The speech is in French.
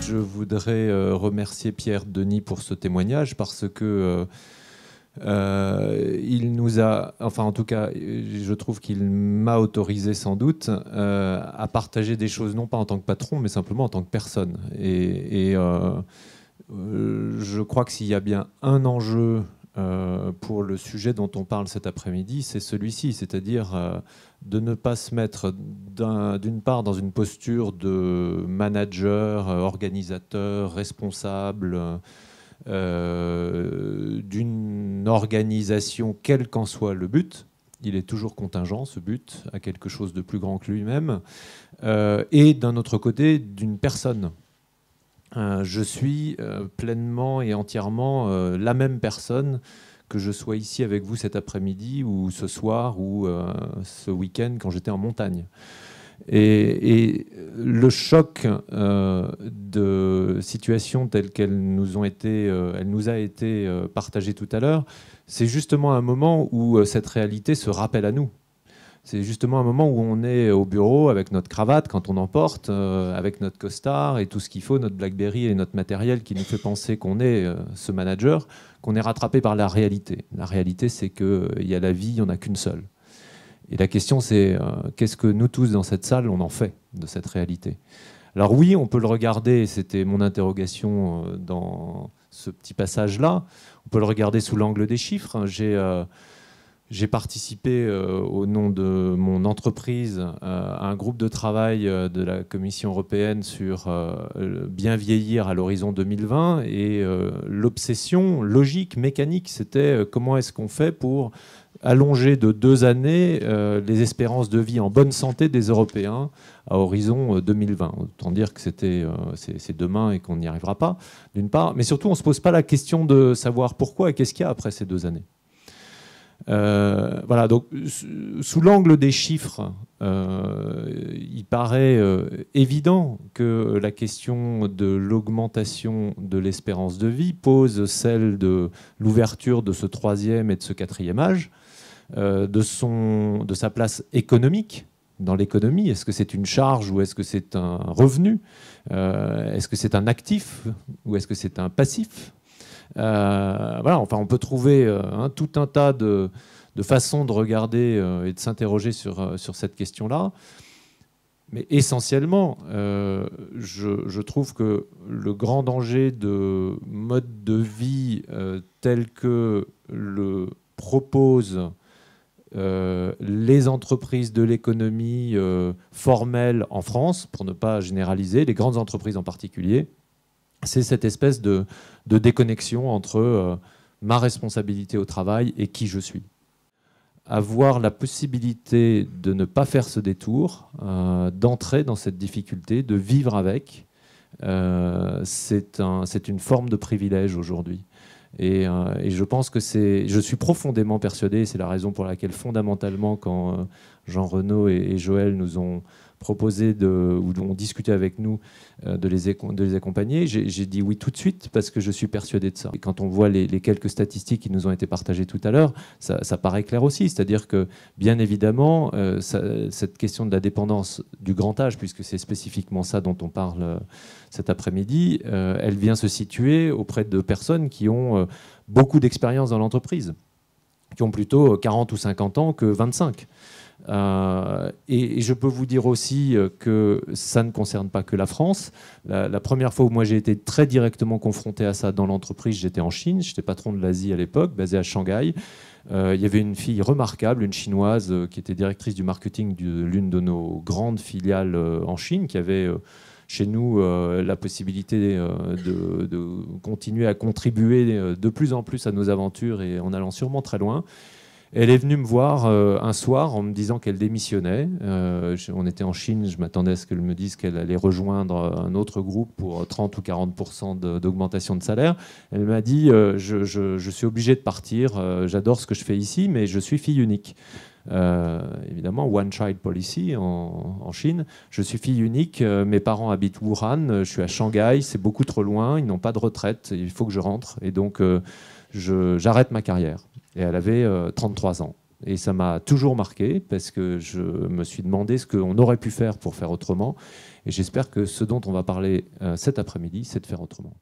je voudrais remercier Pierre Denis pour ce témoignage parce que il nous a, enfin en tout cas, je trouve qu'il m'a autorisé sans doute à partager des choses non pas en tant que patron, mais simplement en tant que personne. Je crois que s'il y a bien un enjeu pour le sujet dont on parle cet après-midi, c'est celui-ci, c'est-à-dire de ne pas se mettre d'une part dans une posture de manager, organisateur, responsable d'une organisation, quel qu'en soit le but. Il est toujours contingent, ce but, à quelque chose de plus grand que lui-même. Et d'un autre côté, d'une personne. Je suis pleinement et entièrement la même personne que je sois ici avec vous cet après-midi ou ce soir ou ce week-end quand j'étais en montagne. Et le choc de situations telles qu'elles nous ont été, elle nous a été partagée tout à l'heure, c'est justement un moment où cette réalité se rappelle à nous. C'est justement un moment où on est au bureau avec notre cravate, quand on en porte, avec notre costard et tout ce qu'il faut, notre BlackBerry et notre matériel qui nous fait penser qu'on est ce manager, qu'on est rattrapé par la réalité. La réalité, c'est qu'il y a la vie, il n'y en a qu'une seule. Et la question, c'est qu'est-ce que nous tous dans cette salle, on en fait de cette réalité? Alors oui, on peut le regarder, et c'était mon interrogation dans ce petit passage-là, on peut le regarder sous l'angle des chiffres. J'ai participé au nom de mon entreprise à un groupe de travail de la Commission européenne sur bien vieillir à l'horizon 2020. Et l'obsession logique, mécanique, c'était comment est-ce qu'on fait pour allonger de 2 années les espérances de vie en bonne santé des Européens à horizon 2020. Autant dire que c'est demain et qu'on n'y arrivera pas, d'une part. Mais surtout, on ne se pose pas la question de savoir pourquoi et qu'est-ce qu'il y a après ces 2 années. Voilà, donc sous l'angle des chiffres, il paraît évident que la question de l'augmentation de l'espérance de vie pose celle de l'ouverture de ce 3e et de ce 4e âge, de sa place économique dans l'économie. Est-ce que c'est une charge ou est-ce que c'est un revenu? Est-ce que c'est un actif ou est-ce que c'est un passif? Voilà, enfin, on peut trouver tout un tas de façons de regarder et de s'interroger sur cette question-là. Mais essentiellement, je trouve que le grand danger de mode de vie tel que le proposent les entreprises de l'économie formelle en France, pour ne pas généraliser, les grandes entreprises en particulier, c'est cette espèce de déconnexion entre ma responsabilité au travail et qui je suis. Avoir la possibilité de ne pas faire ce détour, d'entrer dans cette difficulté, de vivre avec, c'est une forme de privilège aujourd'hui. Et je pense que je suis profondément persuadé, c'est la raison pour laquelle fondamentalement quand Jean Renaud et Joël nous ont proposé ou ont discuté avec nous de les accompagner, j'ai dit oui tout de suite parce que je suis persuadé de ça. Et quand on voit les quelques statistiques qui nous ont été partagées tout à l'heure, ça paraît clair aussi. C'est-à-dire que bien évidemment, cette question de la dépendance du grand âge, puisque c'est spécifiquement ça dont on parle cet après-midi, elle vient se situer auprès de personnes qui ont beaucoup d'expérience dans l'entreprise, qui ont plutôt 40 ou 50 ans que 25. Et je peux vous dire aussi que ça ne concerne pas que la France. La première fois où moi j'ai été très directement confronté à ça dans l'entreprise, j'étais en Chine, j'étais patron de l'Asie à l'époque, basé à Shanghai. Il y avait une fille remarquable, une chinoise qui était directrice du marketing de l'une de nos grandes filiales en Chine, qui avait chez nous la possibilité de continuer à contribuer de plus en plus à nos aventures et en allant sûrement très loin. Elle est venue me voir un soir en me disant qu'elle démissionnait. On était en Chine, je m'attendais à ce qu'elle me dise qu'elle allait rejoindre un autre groupe pour 30 ou 40% d'augmentation de salaire. Elle m'a dit je suis obligée de partir, j'adore ce que je fais ici, mais je suis fille unique. Évidemment, one child policy en Chine. Je suis fille unique, mes parents habitent Wuhan, je suis à Shanghai, c'est beaucoup trop loin, ils n'ont pas de retraite, il faut que je rentre. Et donc, j'arrête ma carrière. Et elle avait 33 ans. Et ça m'a toujours marqué parce que je me suis demandé ce qu'on aurait pu faire pour faire autrement. Et j'espère que ce dont on va parler cet après-midi, c'est de faire autrement.